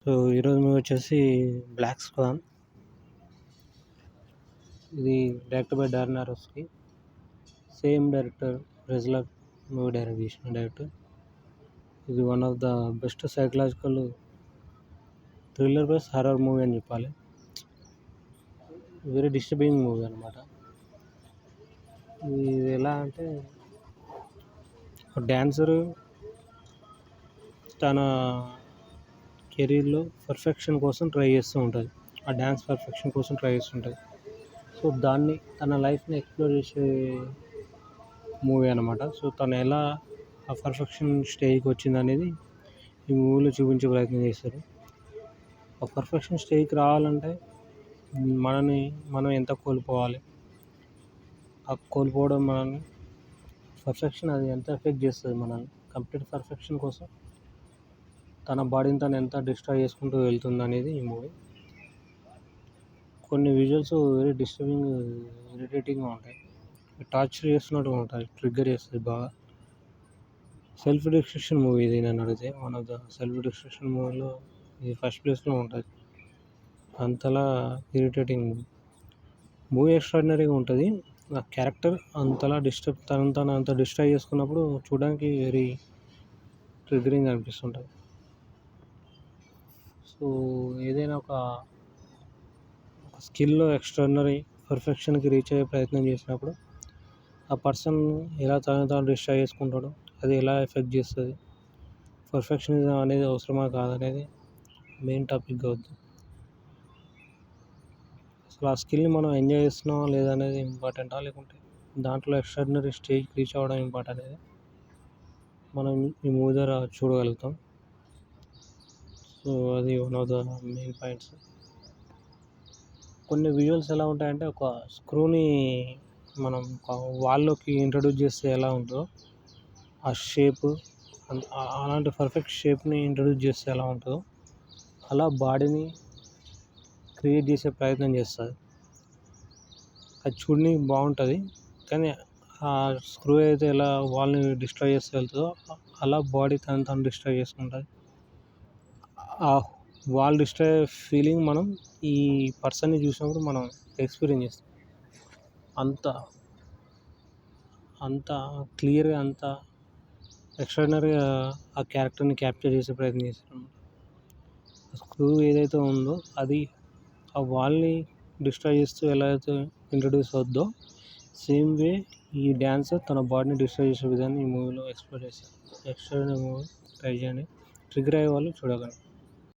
So ఈరోజు movie వచ్చేసి black swan. ఇది director by Darren Aronofsky. Same director wrestler movie direct చేసిన director. ఇది one of the best psychological thriller plus horror movie అని చెప్పాలి. Very disturbing movie అనమాట. ఇది ఎలా అంటే డ్యాన్సరు తన కెరీర్లో పర్ఫెక్షన్ కోసం ట్రై చేస్తూ ఉంటుంది. ఆ డ్యాన్స్ పర్ఫెక్షన్ కోసం ట్రై చేస్తుంటుంది. సో దాన్ని తన లైఫ్ని ఎక్స్ప్లోర్ చేసే మూవీ అనమాట. సో తను ఎలా ఆ పర్ఫెక్షన్ స్టేజ్కి వచ్చింది అనేది ఈ మూవీలో చూపించే ప్రయత్నం చేస్తారు. ఆ పర్ఫెక్షన్ స్టేజ్కి రావాలంటే మనం ఎంత కోల్పోవాలి, ఆ కోల్పోవడం మనల్ని పర్ఫెక్షన్ అది ఎంత ఎఫెక్ట్ చేస్తుంది మనల్ని. కంప్లీట్ పర్ఫెక్షన్ కోసం తన బాడీని తను ఎంత డిస్ట్రాయ్ చేసుకుంటూ వెళ్తుంది అనేది ఈ మూవీ. కొన్ని విజువల్స్ వెరీ డిస్టర్బింగ్, ఇరిటేటింగ్గా ఉంటాయి. టార్చర్ చేస్తున్నట్టుగా ఉంటాయి, ట్రిగ్గర్ చేస్తుంది బాగా. సెల్ఫ్ డిస్ట్రక్షన్ మూవీ ఇది నన్ను అడిగితే. One of the self destruction మూవీలో ఇది ఫస్ట్ ప్లేస్లో ఉంటుంది. అంతలా ఇరిటేటింగ్ మూవీ ఎక్స్ట్రాడినరీగా ఉంటుంది. ఆ క్యారెక్టర్ అంతలా తను అంత డిస్ట్రాయ్ చేసుకున్నప్పుడు చూడడానికి వెరీ ట్రిగ్గరింగ్ అనిపిస్తుంటుంది. సో ఏదైనా ఒక స్కిల్లో ఎక్స్ట్రాడినరీ పర్ఫెక్షన్కి రీచ్ అయ్యే ప్రయత్నం చేసినప్పుడు ఆ పర్సన్ ఎలా తాను డిస్ట్రాయ్ చేసుకుంటాడో అది ఎలా ఎఫెక్ట్ చేస్తుంది, పర్ఫెక్షనిజం అనేది అవసరమా కాదనేది మెయిన్ టాపిక్ అవుతుంది. అసలు ఆ స్కిల్ని మనం ఎంజాయ్ చేస్తున్నామా లేదా అనేది ఇంపార్టెంటా, లేకుంటే దాంట్లో ఎక్స్ట్రాడినరీ స్టేజ్కి రీచ్ అవ్వడం ఇంపార్టెంట్ అనేది మనం ఈ మూవీ ద్వారా చూడగలుగుతాం. సో అది one of the main points. కొన్ని విజువల్స్ ఎలా ఉంటాయంటే ఒక స్క్రూని మనం వాల్లోకి ఇంట్రడ్యూస్ చేస్తే ఎలా ఉంటుందో ఆ షేప్, అలాంటి పర్ఫెక్ట్ షేప్ని ఇంట్రడ్యూస్ చేస్తే ఎలా ఉంటుందో అలా బాడీని క్రియేట్ చేసే ప్రయత్నం చేస్తుంది. అది చూడడానికి బాగుంటుంది, కానీ ఆ స్క్రూ అయితే ఎలా వాల్ని డిస్ట్రాయ్ చేస్తూ వెళ్తుందో అలా బాడీ తను డిస్ట్రాయ్ చేసుకుంటుంది. ఆ వాల్ డిస్ట్రాయ్ ఫీలింగ్ మనం ఈ పర్సన్ని చూసినప్పుడు మనం ఎక్స్పీరియన్స్ చేస్తాం. అంత క్లియర్గా, అంత ఎక్స్ట్రాడినరీగా ఆ క్యారెక్టర్ని క్యాప్చర్ చేసే ప్రయత్నం చేస్తాం. స్క్రూ ఏదైతే ఉందో అది ఆ వాల్ని డిస్ట్రాయ్ చేస్తూ ఎలా అయితే ఇంట్రడ్యూస్ అవుద్దో సేమ్ వే ఈ డ్యాన్సర్ తన బాడీని డిస్ట్రాయ్ చేసే విధాన్ని ఈ మూవీలో ఎక్స్ప్లోర్ చేస్తారు. ఎక్స్ట్రాడినరీ మూవీ, ట్రై చేయండి. ట్రిగ్గర్ అయ్యే వాళ్ళు చూడగలరు.